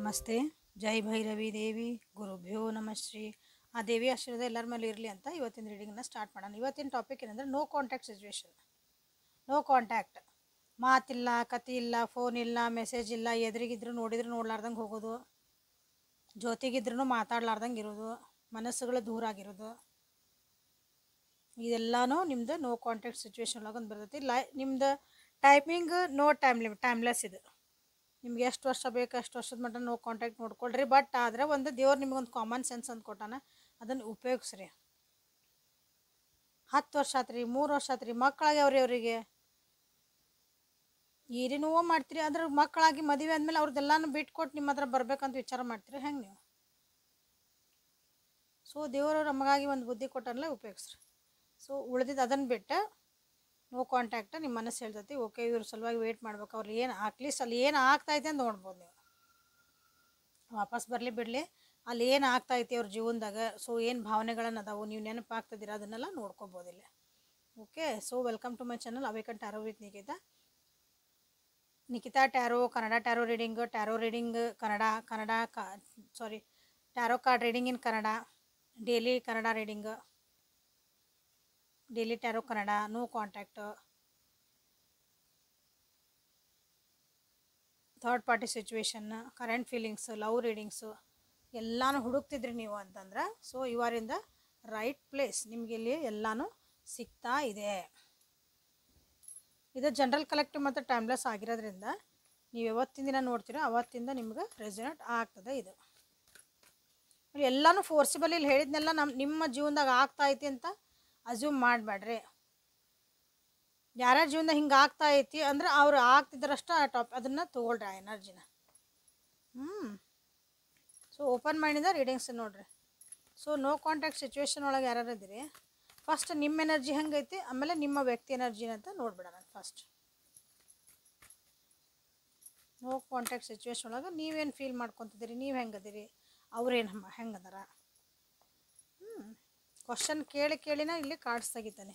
ನಮಸ್ತೆ. ಜೈ ಭೈರವಿ ದೇವಿ ಗುರುಭ್ಯೋ ನಮಃ ಶ್ರೀ. ಆ ದೇವಿ ಆಶೀರ್ವಾದ ಎಲ್ಲರ ಮೇಲೆ ಇರಲಿ ಅಂತ ಇವತ್ತಿನ ರೀಡಿಂಗ್ನ ಸ್ಟಾರ್ಟ್ ಮಾಡೋಣ. ಇವತ್ತಿನ ಟಾಪಿಕ್ ಏನಂದರೆ no contact situation. No contact, ಮಾತಿಲ್ಲ, ಕತಿ ಇಲ್ಲ, ಫೋನ್ ಇಲ್ಲ, ಮೆಸೇಜ್ ಇಲ್ಲ, ಎದುರಿಗಿದ್ರು ನೋಡಿದ್ರು ನೋಡ್ಲಾರ್ದಂಗೆ ಹೋಗೋದು, ಜೊತೆಗಿದ್ರೂ ಮಾತಾಡ್ಲಾರ್ದಂಗೆ ಇರೋದು, ಮನಸ್ಸುಗಳು ದೂರ ಆಗಿರೋದು, ಇದೆಲ್ಲನೂ ನಿಮ್ದು ನೋ ಕಾಂಟ್ಯಾಕ್ಟ್ ಸಿಚುವೇಶನ್ ಒಳಗೆ ಒಂದು ಬರ್ತೈತಿ. ನಿಮ್ದು timing no time limit, timeless ಇದು. ನಿಮ್ಗೆ ಎಷ್ಟು ವರ್ಷ ಬೇಕು ಅಷ್ಟು ವರ್ಷದ ಮಟ್ಟ ನೋ ಕಾಂಟ್ಯಾಕ್ಟ್ ನೋಡ್ಕೊಳ್ರಿ. ಬಟ್ ಆದರೆ ಒಂದು ದೇವ್ರು ನಿಮ್ಗೊಂದು ಕಾಮನ್ ಸೆನ್ಸ್ ಅಂತ ಕೊಟ್ಟಾನ, ಅದನ್ನು ಉಪಯೋಗಿಸ್ರಿ. 10 ವರ್ಷ ಆತ್ರಿ, 3 ವರ್ಷ ಆತ್ರಿ, ಮಕ್ಕಳಾಗ್ಯಾವ್ರಿ ಅವರಿಗೆ, ಏನೇನೋ ಮಾಡ್ತೀರಿ. ಅದ್ರ ಮಕ್ಕಳಾಗಿ ಮದುವೆ ಆದಮೇಲೆ ಅವ್ರದ್ದೆಲ್ಲಾನು ಬಿಟ್ಕೊಟ್ಟು ನಿಮ್ಮ ಹತ್ರ ಬರ್ಬೇಕಂತ ವಿಚಾರ ಮಾಡ್ತೀರಿ ಹೆಂಗೆ ನೀವು? ಸೊ ದೇವರು ನಮಗಾಗಿ ಒಂದು ಬುದ್ಧಿ ಕೊಟ್ಟನಲ್ಲ, ಉಪಯೋಗಿಸ್ರಿ. ಸೊ ಉಳಿದಿದ್ದು ಅದನ್ನು ಬಿಟ್ಟು ನೋ ಕಾಂಟ್ಯಾಕ್ಟ್ ನಿಮ್ಮ ಮನಸ್ಸು ಹೇಳ್ತೈತಿ, ಓಕೆ ಇವ್ರ ಸಲುವಾಗಿ ವೆಯ್ಟ್ ಮಾಡ್ಬೇಕು, ಅವ್ರು ಏನು ಅಟ್ಲೀಸ್ಟ್ ಅಲ್ಲಿ ಏನು ಆಗ್ತೈತೆ ಅಂತ ನೋಡ್ಬೋದು ನೀವು. ವಾಪಸ್ ಬರಲಿ ಬಿಡಲಿ, ಅಲ್ಲಿ ಏನು ಆಗ್ತೈತಿ ಅವ್ರ ಜೀವನದಾಗ, ಸೊ ಏನು ಭಾವನೆಗಳನ್ನು ಅದಾವು, ನೀವು ನೆನಪಾಗ್ತದಿರ, ಅದನ್ನೆಲ್ಲ ನೋಡ್ಕೋಬೋದಿಲ್ಲ. Okay, so welcome to my channel awaken tarot with Nikita tarot Kannada tarot reading Kannada tarot card reading in Kannada, daily Kannada reading, daily tarot Kannada, no contact, third party situation, current feelings, love readings ಎಲ್ಲನೂ ಹುಡುಕ್ತಿದ್ರಿ ನೀವು ಅಂತಂದ್ರೆ, so you are in the right place. ನಿಮಗೆ ಇಲ್ಲಿ ಎಲ್ಲನೂ ಸಿಗ್ತಾ ಇದೆ. ಇದು ಜನರಲ್ ಕಲೆಕ್ಟಿವ್ ಮತ್ತು ಟೈಮ್ಲೆಸ್ ಆಗಿರೋದ್ರಿಂದ ನೀವು ಯಾವತ್ತಿನ ದಿನ ನೋಡ್ತೀರೋ ಅವತ್ತಿಂದ ನಿಮ್ಗೆ ರೆಸನೇಟ್ ಆಗ್ತದೆ. ಇದು ಎಲ್ಲನೂ ಫೋರ್ಸಿಬಲ್ ಇಲ್ಲಿ ಹೇಳಿದ್ನೆಲ್ಲ ನಿಮ್ಮ ಜೀವನದಾಗ ಆಗ್ತಾಯಿತಿ ಅಂತ ಅಸ್ಯೂಮ್ ಮಾಡಬೇಡ್ರಿ. ಯಾರ್ಯಾರ ಜೀವನದಾಗ ಹಿಂಗೆ ಆಗ್ತಾ ಐತಿ ಅಂದ್ರೆ ಅವ್ರು ಆಗ್ತಿದ್ರಷ್ಟ ಅದನ್ನು ತೊಗೊಳ್ರಿ, ಆ ಎನರ್ಜಿನ. ಸೊ ಓಪನ್ ಮೈಂಡಿಂದ ರೀಡಿಂಗ್ಸ್ ನೋಡ್ರಿ. ಸೊ ನೋ ಕಾಂಟ್ಯಾಕ್ಟ್ ಸಿಚುವೇಶನ್ ಒಳಗೆ ಯಾರು ಇದ್ದೀರಿ, ಫಸ್ಟ್ ನಿಮ್ಮ ಎನರ್ಜಿ ಹೆಂಗೈತಿ, ಆಮೇಲೆ ನಿಮ್ಮ ವ್ಯಕ್ತಿ ಎನರ್ಜಿನ ಅಂತ ನೋಡ್ಬಿಡೋಣ. ಫಸ್ಟ್ ನೋ ಕಾಂಟ್ಯಾಕ್ಟ್ ಸಿಚುವೇಶನ್ ಒಳಗೆ ನೀವೇನು ಫೀಲ್ ಮಾಡ್ಕೊತಿದ್ದೀರಿ, ನೀವು ಹೆಂಗದಿರಿ, ಅವ್ರೇನು ಹೆಂಗದಾರ, ಕ್ವಶನ್ ಕೇಳಿನ ಇಲ್ಲಿ ಕಾರ್ಡ್ಸ್ ತೆಗಿತಾನೆ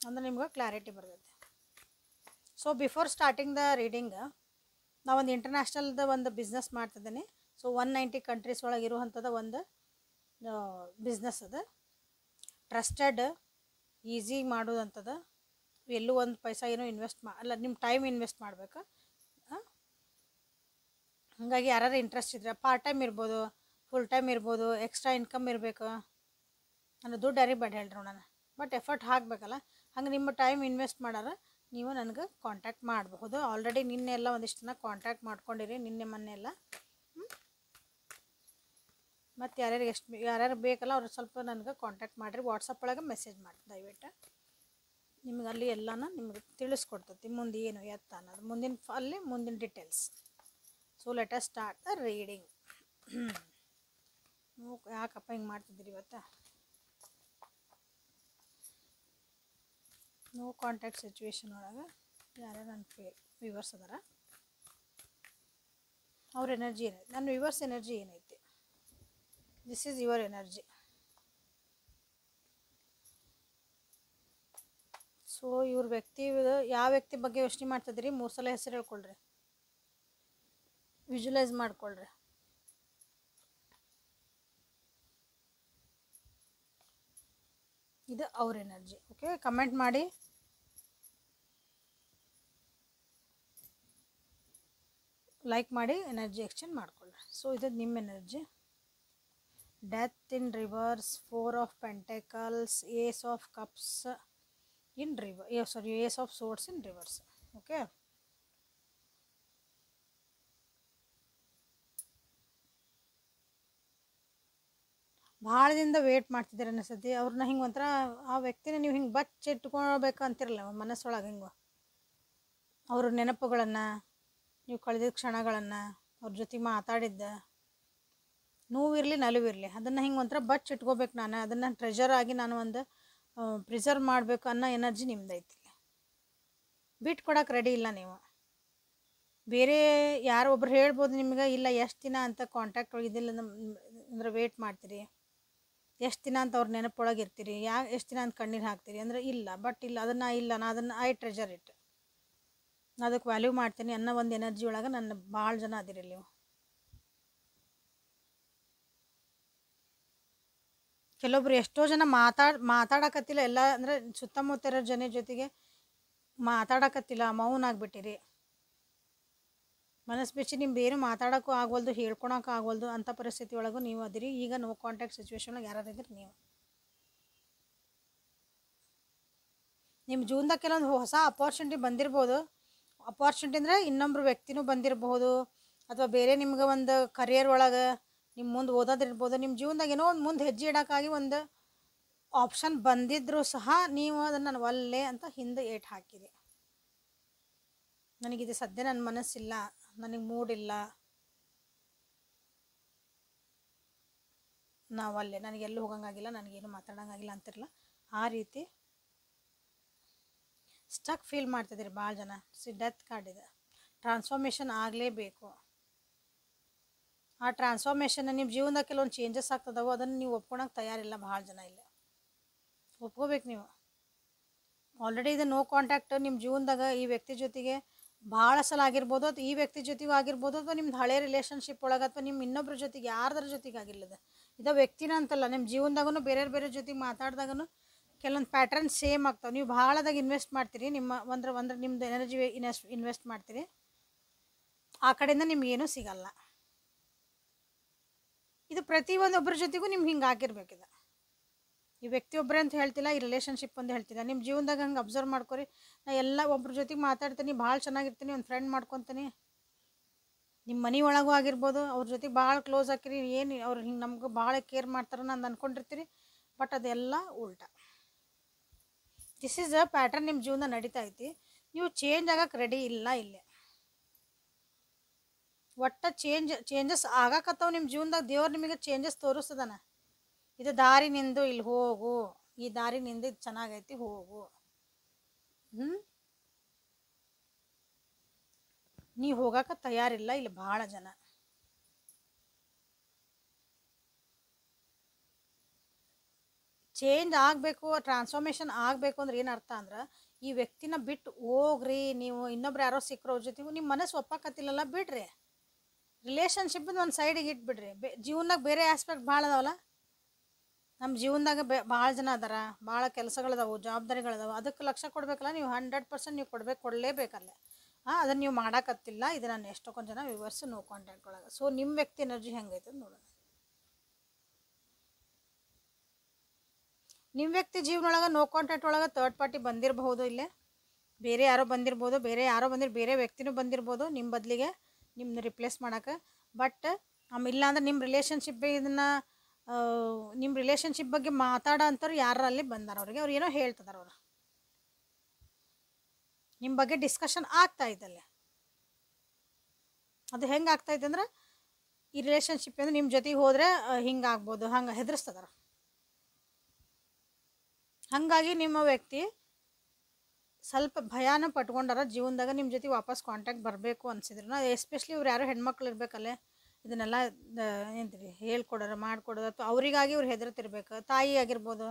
ಅಂದ್ರೆ ನಿಮ್ಗೆ ಕ್ಲಾರಿಟಿ ಬರ್ತೈತೆ. So before starting the reading, ನಾವೊಂದು ಇಂಟರ್ನ್ಯಾಷನಲ್ದ ಒಂದು ಬಿಸ್ನೆಸ್ ಮಾಡ್ತಿದ್ದೀನಿ. ಸೊ 190 ಕಂಟ್ರೀಸ್ ಒಳಗೆ ಇರುವಂಥದ್ದು ಒಂದು ಬಿಸ್ನೆಸ್ ಅದು. ಟ್ರಸ್ಟೆಡ್, ಈಸಿ ಮಾಡೋದಂಥದ್ದು. ಎಲ್ಲೂ ಒಂದು ಪೈಸಾ ಏನೋ ಇನ್ವೆಸ್ಟ್ ಅಲ್ಲ, ನಿಮ್ಮ ಟೈಮ್ ಇನ್ವೆಸ್ಟ್ ಮಾಡಬೇಕು. ಹಾಗಾಗಿ ಯಾರು ಇಂಟ್ರೆಸ್ಟ್ ಇದ್ರೆ ಪಾರ್ಟ್ ಟೈಮ್ ಇರ್ಬೋದು, ಫುಲ್ ಟೈಮ್ ಇರ್ಬೋದು, ಎಕ್ಸ್ಟ್ರಾ ಇನ್ಕಮ್ ಇರಬೇಕು. ನಾನು ದುಡ್ಡು ಯಾರಿಗೆ ಬೇಡ ಹೇಳ್ರಿ ನೋಡೋಣ, ಬಟ್ ಎಫರ್ಟ್ ಹಾಕಬೇಕಲ್ಲ. ಹಂಗೆ ನಿಮ್ಮ ಟೈಮ್ ಇನ್ವೆಸ್ಟ್ ಮಾಡಾರ ನೀವು ನನಗೆ ಕಾಂಟ್ಯಾಕ್ಟ್ ಮಾಡಬಹುದು. ಆಲ್ರೆಡಿ ನಿನ್ನೆಲ್ಲ ಒಂದಿಷ್ಟು ಕಾಂಟ್ಯಾಕ್ಟ್ ಮಾಡ್ಕೊಂಡಿರಿ, ನಿನ್ನೆ ಮೊನ್ನೆಲ್ಲ. ಮತ್ತು ಯಾರ್ಯಾರು ಬೇಕಲ್ಲ ಅವ್ರು ಸ್ವಲ್ಪ ನನಗೆ ಕಾಂಟ್ಯಾಕ್ಟ್ ಮಾಡಿರಿ, ವಾಟ್ಸಪ್ ಒಳಗೆ ಮೆಸೇಜ್ ಮಾಡಿ ದಯವಿಟ್ಟು. ನಿಮ್ಗೆ ಅಲ್ಲಿ ಎಲ್ಲನೂ ನಿಮ್ಗೆ ತಿಳಿಸ್ಕೊಡ್ತೈತಿ ಮುಂದೆ ಏನು ಎತ್ತ ಅನ್ನೋದು, ಮುಂದಿನ details. So let us start the reading. ಯಾಕಪ್ಪ ಹಿಂಗೆ ಮಾಡ್ತಿದ್ದೀರಿ ಇವತ್ತು? ನೋ ಕಾಂಟ್ಯಾಕ್ಟ್ ಸಿಚುವೇಶನ್ ಒಳಗೆ ಯಾರ್ಯಾರು ನನ್ನ ವ್ಯೂವರ್ಸ್ ಅದಾರ, ಅವ್ರ ಎನರ್ಜಿ ಏನೈತಿ, ನನ್ನ ವ್ಯೂವರ್ಸ್ ಎನರ್ಜಿ ಏನೈತಿ, this is your energy. So ಇವ್ರ ಯಾವ ವ್ಯಕ್ತಿ ಬಗ್ಗೆ ಯೋಚನೆ ಮಾಡ್ತಿದ್ದೀರಿ, 3 ಸಲ ಹೆಸರು ಹೇಳ್ಕೊಳ್ರಿ, ವಿಜುವಲೈಸ್ ಮಾಡ್ಕೊಳ್ರಿ. ಇದು ಅವ್ರ ಎನರ್ಜಿ. ಓಕೆ, ಕಮೆಂಟ್ ಮಾಡಿ. ಲೈಕ್ ಮಾಡಿ, ಎನರ್ಜಿ ಎಕ್ಸ್ಚೇಂಜ್ ಮಾಡ್ಕೊಳ್ಳಿ. ಸೊ ಇದು ನಿಮ್ಮ energy. Death in reverse, 4 of pentacles, ace of cups in ace of swords in reverse. Okay, ಭಾಳ ದಿನದ ವೇಟ್ ಮಾಡ್ತಿದ್ದೀರ ಅನಿಸ್ತೈತಿ. ಅವ್ರನ್ನ ಹಿಂಗೆ ಒಂಥರ ಆ ವ್ಯಕ್ತಿನ ನೀವು ಹಿಂಗೆ ಬಚ್ಚಿಟ್ಕೊಳ್ಬೇಕು ಅಂತಿರಲ್ಲ ಮನಸ್ಸೊಳಗೆ, ಹಿಂಗೆ ಅವ್ರ ನೆನಪುಗಳನ್ನು, ನೀವು ಕಳೆದಿದ್ದ ಕ್ಷಣಗಳನ್ನು, ಅವ್ರ ಜೊತೆ ಮಾತಾಡಿದ್ದ ನೋವಿರಲಿ ನಲಿವಿರಲಿ, ಅದನ್ನು ಹಿಂಗೆ ಒಂಥರ ಬಚ್ಚಿಟ್ಕೋಬೇಕು. ನಾನು ಅದನ್ನು ಟ್ರೆಜರ್ ಆಗಿ ನಾನು ಒಂದು ಪ್ರಿಸರ್ವ್ ಮಾಡಬೇಕು ಅನ್ನೋ ಎನರ್ಜಿ ನಿಮ್ದೈತಿ. ಬಿಟ್ಕೊಡಕ್ಕೆ ರೆಡಿ ಇಲ್ಲ ನೀವು. ಬೇರೆ ಯಾರೋ ಒಬ್ರು ಹೇಳ್ಬೋದು ನಿಮ್ಗೆ, ಇಲ್ಲ ಎಷ್ಟು ದಿನ ಅಂತ ಕಾಂಟ್ಯಾಕ್ಟ್ ಒಳಗಿದ್ದಿಲ್ಲ ಅಂದ್ರೆ ವೇಟ್ ಮಾಡ್ತೀರಿ, ಎಷ್ಟು ದಿನ ಅಂತ ಅವ್ರ ನೆನಪೊಳಗೆ ಇರ್ತೀರಿ, ಎಷ್ಟು ದಿನ ಅಂತ ಕಣ್ಣೀರು ಹಾಕ್ತೀರಿ ಅಂದ್ರೆ ಇಲ್ಲ. ಬಟ್ ನಾನು ಅದನ್ನು ಐ ಟ್ರೆಜರ್ ಇಟ್, ನಾನು ಅದಕ್ಕೆ ವ್ಯಾಲ್ಯೂ ಮಾಡ್ತೀನಿ ಅನ್ನೋ ಒಂದು ಎನರ್ಜಿ ಒಳಗೆ ನನ್ನ ಭಾಳ ಜನ ಅದಿರಿ ನೀವು. ಕೆಲವೊಬ್ರು ಎಷ್ಟೋ ಜನ ಮಾತಾಡಕತ್ತಿಲ್ಲ, ಎಲ್ಲ ಅಂದರೆ ಸುತ್ತಮುತ್ತ ಇರೋ ಜನ ಜೊತೆಗೆ ಮಾತಾಡಕತ್ತಿಲ್ಲ, ಮೌನ ಆಗ್ಬಿಟ್ಟಿರಿ. ಮನಸ್ಸು ಬಿಚ್ಚಿ ನಿಮ್ದೇನು ಮಾತಾಡೋಕ್ಕೂ ಆಗ್ವಲ್ದು, ಹೇಳ್ಕೊಳಕ್ಕೂ ಆಗ್ವಲ್ದು ಅಂಥ ಪರಿಸ್ಥಿತಿ ಒಳಗೂ ನೀವು ಅದಿರಿ. ಈಗ ನೋ ಕಾಂಟ್ಯಾಕ್ಟ್ ಸಿಚುವೇಶನ್ ಒಳಗೆ ಯಾರು ಇದ್ರಿ ನೀವು. ನಿಮ್ಮ ಜೀವನದಾಗ ಕೆಲವೊಂದು ಹೊಸ ಅಪಾರ್ಚುನಿಟಿ ಬಂದಿರ್ಬೋದು. ಅಪಾರ್ಚುನಿಟಿ ಅಂದರೆ ಇನ್ನೊಬ್ರು ವ್ಯಕ್ತಿನೂ ಬಂದಿರಬಹುದು, ಅಥವಾ ಬೇರೆ ನಿಮ್ಗೆ ಒಂದು ಕರಿಯರ್ ಒಳಗೆ ನಿಮ್ಮ ಮುಂದೆ ಓದೋದಿರ್ಬೋದು. ನಿಮ್ಮ ಜೀವನದಾಗ ಏನೋ ಒಂದು ಮುಂದೆ ಹೆಜ್ಜೆ ಇಡೋಕ್ಕಾಗಿ ಒಂದು ಆಪ್ಷನ್ ಬಂದಿದ್ದರೂ ಸಹ ನೀವು ಅದನ್ನು ನಾನು ಒಲ್ಲೆ ಅಂತ ಹಿಂದೆ ಏಟ್ ಹಾಕಿದೆ. ನನಗಿದು ಸದ್ಯ ನನ್ನ ಮನಸ್ಸಿಲ್ಲ, ನನಗೆ ಮೂಡಿಲ್ಲ, ನಾವಲ್ಲೇ, ನನಗೆಲ್ಲೂ ಹೋಗಂಗಾಗಿಲ್ಲ, ನನಗೇನು ಮಾತಾಡೋಂಗಾಗಿಲ್ಲ ಅಂತಿರಲ್ಲ. ಆ ರೀತಿ ಸ್ಟಕ್ ಫೀಲ್ ಮಾಡ್ತಿದ್ದೀರಿ ಭಾಳ ಜನ. ಡೆತ್ ಕಾರ್ಡ್ ಇದೆ. ಟ್ರಾನ್ಸ್ಫಾರ್ಮೇಷನ್ ಆಗಲೇಬೇಕು. ಆ ಟ್ರಾನ್ಸ್ಫಾರ್ಮೇಷನ್ ನಿಮ್ಮ ಜೀವನದಾಗ ಕೆಲವೊಂದು ಚೇಂಜಸ್ ಆಗ್ತದವು, ಅದನ್ನು ನೀವು ಒಪ್ಕೊಳಕ್ಕೆ ತಯಾರಿಲ್ಲ ಭಾಳ ಜನ. ಇಲ್ಲ, ಒಪ್ಕೋಬೇಕು ನೀವು. ಆಲ್ರೆಡಿ ಇದು ನೋ ಕಾಂಟ್ಯಾಕ್ಟ್ ನಿಮ್ಮ ಜೀವನದಾಗ ಈ ವ್ಯಕ್ತಿ ಜೊತೆಗೆ ಭಾಳ ಸಲ ಆಗಿರ್ಬೋದು, ಅಥವಾ ಈ ವ್ಯಕ್ತಿ ಜೊತೆಗೂ ಆಗಿರ್ಬೋದು, ಅಥವಾ ನಿಮ್ದು ಹಳೆ ರಿಲೇಷನ್ಶಿಪ್ ಒಳಗೆ, ಅಥವಾ ನಿಮ್ಮ ಇನ್ನೊಬ್ಬರ ಜೊತೆಗೆ ಯಾರ್ದಾರ ಜೊತೆಗೆ ಆಗಿಲ್ಲದ. ಇದು ವ್ಯಕ್ತಿನ ಅಂತಲ್ಲ, ನಿಮ್ಮ ಜೀವನದಾಗೂ ಬೇರೆ ಬೇರೆ ಜೊತೆಗೆ ಮಾತಾಡಿದಾಗೂ ಕೆಲವೊಂದು ಪ್ಯಾಟ್ರನ್ ಸೇಮ್ ಆಗ್ತಾವೆ. ನೀವು ಭಾಳದಾಗ ಇನ್ವೆಸ್ಟ್ ಮಾಡ್ತೀರಿ, ನಿಮ್ಮ ಒಂದು ನಿಮ್ಮದು ಎನರ್ಜಿ ಇನ್ವೆಸ್ಟ್ ಮಾಡ್ತೀರಿ, ಆ ಕಡೆಯಿಂದ ನಿಮ್ಗೇನೂ ಸಿಗಲ್ಲ. ಇದು ಪ್ರತಿಯೊಬ್ಬರ ಜೊತೆಗೂ ನಿಮ್ಗೆ ಹಿಂಗೆ ಆಗಿರ್ಬೇಕಿದೆ. ಈ ವ್ಯಕ್ತಿ ಒಬ್ಬರೇ ಅಂತ ಹೇಳ್ತಿಲ್ಲ, ಈ ರಿಲೇಷನ್ಶಿಪ್ ಅಂತ ಹೇಳ್ತಿಲ್ಲ. ನಿಮ್ಮ ಜೀವನದಾಗ ಹಂಗೆ ಅಬ್ಸರ್ವ್ ಮಾಡ್ಕೊರಿ. ನಾ ಎಲ್ಲ ಒಬ್ರ ಜೊತೆಗೆ ಮಾತಾಡ್ತೀನಿ, ಭಾಳ ಚೆನ್ನಾಗಿರ್ತೀನಿ, ಒಂದು ಫ್ರೆಂಡ್ ಮಾಡ್ಕೊತೀನಿ. ನಿಮ್ಮ ಮನೆ ಒಳಗೂ ಆಗಿರ್ಬೋದು, ಅವ್ರ ಜೊತೆಗೆ ಭಾಳ ಕ್ಲೋಸ್ ಹಾಕಿರಿ, ಏನು ಅವ್ರು ಹಿಂಗೆ ನಮ್ಗೆ ಭಾಳ ಕೇರ್ ಮಾಡ್ತಾರೆ ಅಂತ ಅಂದ್ಕೊಂಡಿರ್ತೀರಿ. ಬಟ್ ಅದೆಲ್ಲ ಉಲ್ಟಾ. ದಿಸ್ ಈಸ್ ಅ ಪ್ಯಾಟರ್ನ್ ನಿಮ್ಮ ಜೀವನ ನಡೀತಾ ಐತಿ. ನೀವು ಚೇಂಜ್ ಆಗಕ್ಕೆ ರೆಡಿ ಇಲ್ಲ. ಇಲ್ಲೇ ಒಟ್ಟು ಚೇಂಜಸ್ ಆಗಾಕತ್ತಾವ ನಿಮ್ಮ ಜೀವನದಾಗ. ದೇವ್ರು ನಿಮಗೆ ಚೇಂಜಸ್ ತೋರಿಸ್ತದಾನ. ಇದು ದಾರಿ ನಿಂದು, ಇಲ್ಲಿ ಹೋಗು, ಈ ದಾರಿ ನಿಂದು, ಇದು ಚೆನ್ನಾಗೈತಿ, ಹೋಗು. ನೀವು ಹೋಗಕ್ಕೆ ತಯಾರಿಲ್ಲ ಇಲ್ಲಿ ಭಾಳ ಜನ. ಚೇಂಜ್ ಆಗಬೇಕು, ಟ್ರಾನ್ಸ್ಫಾರ್ಮೇಷನ್ ಆಗಬೇಕು ಅಂದ್ರೆ ಏನು ಅರ್ಥ ಅಂದ್ರೆ, ಈ ವ್ಯಕ್ತಿನ ಬಿಟ್ಟು ಹೋಗ್ರಿ. ನೀವು ಇನ್ನೊಬ್ರು ಯಾರೋ ಸಿಕ್ಕರೋ ಅವ್ರ ಜೊತೆಗೂ ನಿಮ್ಮ ಮನಸ್ಸು ಒಪ್ಪಕತ್ತಿಲ್ಲಲ್ಲ, ಬಿಡ್ರಿ. ರಿಲೇಷನ್ಶಿಪ್ಪಿಂದ ಒಂದು ಸೈಡಿಗೆ ಇಟ್ಬಿಡ್ರಿ. ಜೀವನದಾಗ ಬೇರೆ ಆಸ್ಪೆಕ್ಟ್ ಭಾಳ ಅದಾವಲ್ಲ. ನಮ್ಮ ಜೀವನದಾಗ ಭಾಳ ಜನ ಅದಾರ, ಭಾಳ ಕೆಲಸಗಳದಾವು, ಜವಾಬ್ದಾರಿಗಳದಾವು. ಅದಕ್ಕೆ ಲಕ್ಷ್ಯ ಕೊಡಬೇಕಲ್ಲ ನೀವು. 100% ನೀವು ಕೊಡಲೇಬೇಕಲ್ಲೇ. ಅದನ್ನು ನೀವು ಮಾಡೋಕತ್ತಿಲ್ಲ. ಇದು ನಾನು ಎಷ್ಟೊಂದು ಜನ ವಿವರ್ಸ್ ನೋ ಕಾಂಟ್ಯಾಕ್ಟ್ ಒಳಗೆ. ಸೊ ನಿಮ್ಮ ವ್ಯಕ್ತಿ ಎನರ್ಜಿ ಹೆಂಗೈತೆ ನೋಡೋಣ. ನಿಮ್ಮ ವ್ಯಕ್ತಿ ಜೀವನ ಒಳಗೆ ನೋ ಕಾಂಟ್ಯಾಕ್ಟ್ ಒಳಗೆ ಥರ್ಡ್ ಪಾರ್ಟಿ ಬಂದಿರಬಹುದು. ಇಲ್ಲೇ ಬೇರೆ ಯಾರೋ ಬಂದಿರ್ಬೋದು, ಬೇರೆ ವ್ಯಕ್ತಿನೂ ಬಂದಿರ್ಬೋದು ನಿಮ್ಮ ಬದಲಿಗೆ, ನಿಮ್ಮನ್ನ ರಿಪ್ಲೇಸ್ ಮಾಡೋಕೆ. ಬಟ್ ಇಲ್ಲಾಂದ್ರೆ ನಿಮ್ಮ ರಿಲೇಷನ್ಶಿಪ್ ಬಗ್ಗೆ ಮಾತಾಡೋ ಅಂಥವ್ರು ಯಾರು ಅಲ್ಲಿ ಬಂದಾರ, ಅವ್ರು ಏನೋ ಹೇಳ್ತಿದಾರೆ. ಅವರು ನಿಮ್ಮ ಬಗ್ಗೆ ಡಿಸ್ಕಷನ್ ಆಗ್ತಾ ಇದ್ದಲ್ಲೇ. ಅದು ಹೆಂಗೆ ಆಗ್ತಾಯಿದೆ ಅಂದ್ರೆ, ಈ ರಿಲೇಷನ್ಶಿಪ್ ಅಂದರೆ ನಿಮ್ಮ ಜೊತೆಗೆ ಹೋದರೆ ಹಿಂಗೆ ಆಗ್ಬೋದು, ಹಂಗೆ ಹೆದರ್ಸ್ತದಾರ. ಹಾಗಾಗಿ ನಿಮ್ಮ ವ್ಯಕ್ತಿ ಸ್ವಲ್ಪ ಭಯಾನ ಪಟ್ಕೊಂಡಾರ. ಜೀವನದಾಗ ನಿಮ್ಮ ಜೊತೆ ವಾಪಸ್ ಕಾಂಟ್ಯಾಕ್ಟ್ ಬರಬೇಕು ಅನ್ಸಿದ್ರು. ಎಸ್ಪೆಷಲಿ ಇವ್ರು ಯಾರೋ ಹೆಣ್ಮಕ್ಳು ಇರಬೇಕಲ್ಲೇ, ಇದನ್ನೆಲ್ಲ ಏನಂತೀರಿ ಹೇಳ್ಕೊಡೋರು, ಮಾಡಿಕೊಡೋದು. ಅಥವಾ ಅವರಿಗಾಗಿ ಇವ್ರು ಹೆದರ್ತಿರ್ಬೇಕು. ತಾಯಿ ಆಗಿರ್ಬೋದು,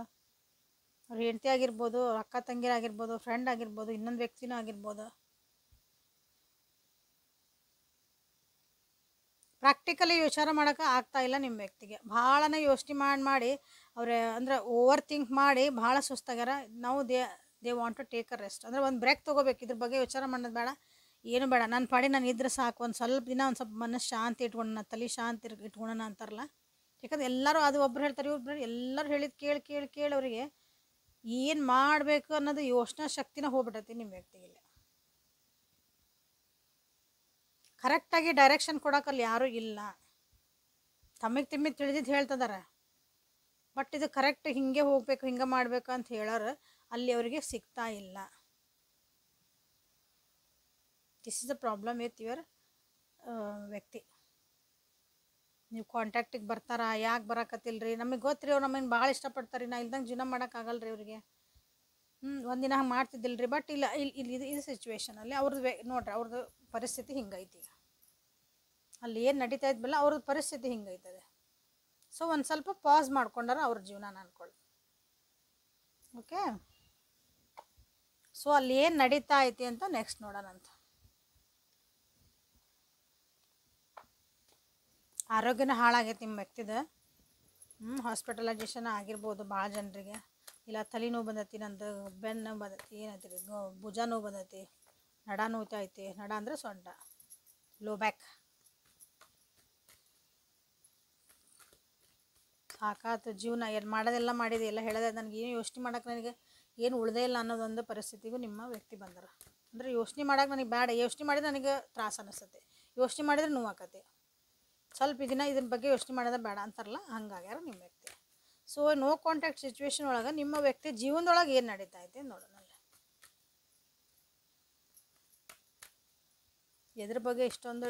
ಅವ್ರ ಹೆಂಡತಿ ಆಗಿರ್ಬೋದು, ಅಕ್ಕ ತಂಗಿರಾಗಿರ್ಬೋದು, ಫ್ರೆಂಡ್ ಆಗಿರ್ಬೋದು, ಇನ್ನೊಂದು ವ್ಯಕ್ತಿನೂ ಆಗಿರ್ಬೋದು. ಪ್ರಾಕ್ಟಿಕಲಿ ವಿಚಾರ ಮಾಡೋಕೆ ಆಗ್ತಾ ಇಲ್ಲ ನಿಮ್ಮ ವ್ಯಕ್ತಿಗೆ. ಭಾಳನೇ ಯೋಚನೆ ಮಾಡಿ ಅಂದ್ರೆ ಓವರ್ ಥಿಂಕ್ ಮಾಡಿ ಭಾಳ ಸುಸ್ತಾಗ್ಯಾರ. ನಾವು they want to take a rest. ಅಂದರೆ ಒಂದು ಬ್ರೇಕ್ ತೊಗೋಬೇಕು. ಇದ್ರ ಬಗ್ಗೆ ವಿಚಾರ ಮಾಡೋದು ಬೇಡ, ಏನು ಬೇಡ. ನನ್ನ ಪಾಡಿ ನಾನು ಇದ್ರೆ ಸಾಕು. ಒಂದು ಸ್ವಲ್ಪ ದಿನ ಒಂದು ಸ್ವಲ್ಪ ಮನಸ್ಸು ಶಾಂತಿ ಇಟ್ಕೊಳ್ಳೋಣ, ತಲೆ ಶಾಂತಿ ಇಟ್ಕೊಳ್ಳೋಣ ಅಂತಾರಲ್ಲ. ಯಾಕಂದ್ರೆ ಎಲ್ಲರೂ ಅದು ಒಬ್ರು ಹೇಳ್ತಾರೆ, ಇವ್ರು ಎಲ್ಲರೂ ಹೇಳಿದ್ದು ಕೇಳಿ ಅವರಿಗೆ ಏನು ಮಾಡಬೇಕು ಅನ್ನೋದು ಯೋಚನಾ ಶಕ್ತಿನ ಹೋಗ್ಬಿಟ್ಟೈತಿ ನಿಮ್ಮ ವ್ಯಕ್ತಿಗೆ. ಕರೆಕ್ಟಾಗಿ ಡೈರೆಕ್ಷನ್ ಕೊಡೋಕಲ್ಲಿ ಯಾರೂ ಇಲ್ಲ. ತಮ್ಮಿಗೆ ತಿಳಿದಿದ್ದು ಹೇಳ್ತಿದಾರೆ. ಬಟ್ ಇದು ಕರೆಕ್ಟ್ ಹಿಂಗೆ ಹೋಗಬೇಕು, ಹಿಂಗೆ ಮಾಡಬೇಕು ಅಂತ ಹೇಳೋರು ಅಲ್ಲಿ ಅವರಿಗೆ ಸಿಗ್ತಾ ಇಲ್ಲ. This is the problem with your ವ್ಯಕ್ತಿ. ನೀವು ಕಾಂಟ್ಯಾಕ್ಟಿಗೆ ಬರ್ತಾರಾ, ಯಾಕೆ ಬರೋಕತ್ತಿಲ್ರಿ, ನಮಗೆ ಗೊತ್ತ್ರಿ ಅವ್ರು ನಮ್ಮನ್ನು ಭಾಳ ಇಷ್ಟಪಡ್ತಾರೆ, ನಾ ಇಲ್ದಂಗೆ ಜೀವನ ಮಾಡೋಕ್ಕಾಗಲ್ರಿ ಅವ್ರಿಗೆ. ಒಂದಿನ ಹಂಗೆ ಮಾಡ್ತಿದ್ದಿಲ್ರಿ. ಬಟ್ ಇದು ಸಿಚುವೇಶನಲ್ಲಿ ಅವ್ರದ್ದು ನೋಡ್ರಿ, ಅವ್ರದ್ದು ಪರಿಸ್ಥಿತಿ ಹಿಂಗೈತಿ. ಅಲ್ಲಿ ಏನು ನಡೀತಾ ಇದ್ವಲ್ಲ, ಅವ್ರದ್ದು ಪರಿಸ್ಥಿತಿ ಹಿಂಗೈತದೆ. ಸೊ ಒಂದು ಸ್ವಲ್ಪ ಪಾಸ್ ಮಾಡ್ಕೊಂಡಾರ ಅವ್ರ ಜೀವನ ಅನ್ಕೊಳ್ಳಿ. ಓಕೆ, ಸೊ ಅಲ್ಲಿ ಏನು ನಡೀತಾ ಐತಿ ಅಂತ ನೆಕ್ಸ್ಟ್ ನೋಡೋಣ ಅಂತ. ಆರೋಗ್ಯನ ಹಾಳಾಗೈತಿ ನಿಮ್ಮ ವ್ಯಕ್ತಿದ. ಹಾಸ್ಪಿಟಲೈಜೇಷನ್ ಆಗಿರ್ಬೋದು ಭಾಳ ಜನರಿಗೆ. ಇಲ್ಲ ತಲೆನೋವು ಬಂದೈತಿ, ನಂದು ಬೆನ್ನು ಬಂದೈತಿ, ಏನಂತೀರಿ ಭುಜ ನೋವು ಬಂದೈತಿ, ನಡ ನೋಯ್ತೈತಿ. ನಡ ಅಂದರೆ ಸೊಂಟ, ಲೋ ಬ್ಯಾಕ್. ಸಾಕಾತು ಜೀವನ, ಏನು ಮಾಡೋದೆಲ್ಲ ಮಾಡಿದೆ, ಎಲ್ಲ ಹೇಳೋದೆ, ನನಗೆ ಏನು ಯೋಚನೆ ಮಾಡೋಕೆ ನನಗೆ ಏನು ಉಳ್ದೇ ಇಲ್ಲ ಅನ್ನೋದೊಂದು ಪರಿಸ್ಥಿತಿಗೂ ನಿಮ್ಮ ವ್ಯಕ್ತಿ ಬಂದರು. ಅಂದರೆ ಯೋಚನೆ ಮಾಡೋಕೆ ನನಗೆ ಬೇಡ, ಯೋಚನೆ ಮಾಡಿದ್ರೆ ನನಗೆ ತ್ರಾಸ ಅನಿಸ್ತೈತೆ, ಯೋಚನೆ ಮಾಡಿದ್ರೆ ನೋವು ಆಕತಿ. ಸ್ವಲ್ಪ ದಿನ ಇದ್ರ ಬಗ್ಗೆ ಯೋಚನೆ ಮಾಡೋದು ಬೇಡ ಅಂತಾರಲ್ಲ, ಹಂಗಾಗ್ಯಾರ ನಿಮ್ಮ ವ್ಯಕ್ತಿ. ಸೊ ನೋ ಕಾಂಟ್ಯಾಕ್ಟ್ ಸಿಚುವೇಶನ್ ಒಳಗೆ ನಿಮ್ಮ ವ್ಯಕ್ತಿ ಜೀವನದೊಳಗೆ ಏನು ನಡೀತಾ ಐತೆ ನೋಡೋಣ. ಎದ್ರ ಬಗ್ಗೆ ಇಷ್ಟೊಂದು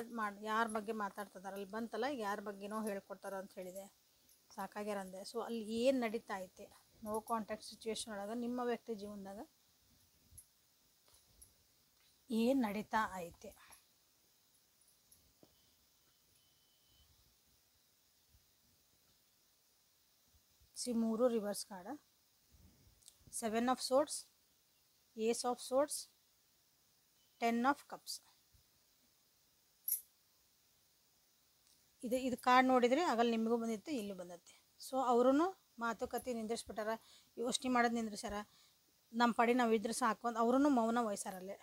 ಯಾರ ಬಗ್ಗೆ ಮಾತಾಡ್ತಿದಾರೆ ಅಲ್ಲಿ ಬಂತಲ್ಲ, ಈಗ ಯಾರ ಬಗ್ಗೆನೋ ಹೇಳ್ಕೊಡ್ತಾರ ಅಂತ ಹೇಳಿದೆ, ಸಾಕಾಗ್ಯಾರ ಅಂದೆ. ಸೊ ಅಲ್ಲಿ ಏನು ನಡೀತಾ ಐತೆ ನೋ ಕಾಂಟ್ಯಾಕ್ಟ್ ಸಿಚುವೇಶನ್ ಒಳಗೆ ನಿಮ್ಮ ವ್ಯಕ್ತಿ ಜೀವನದಾಗ ಏನು ನಡೀತಾ ಐತೆ. ಮೂರು reverse card, 7 of swords, ace of swords, 10 of cups. ಇದು ಕಾರ್ಡ್ ನೋಡಿದರೆ ಆಗಲ್ಲ ನಿಮಗೂ ಬಂದಿತ್ತು, ಇಲ್ಲೂ ಬಂದತ್ತೆ. ಸೊ ಅವರೂ ಮಾತುಕತೆ ನಿಂದ್ರಿಸ್ಬಿಟ್ಟಾರ, ಯೋಚನೆ ಮಾಡೋದು ನಿಂದ್ರಿಸ್ಯಾರ, ನಮ್ಮ ಪಡಿ ನಾವು ಇದ್ರೆ ಸಾಕು ಅಂತ ಅವ್ರೂ ಮೌನ ವಹಿಸಾರಲ್ಲೇ.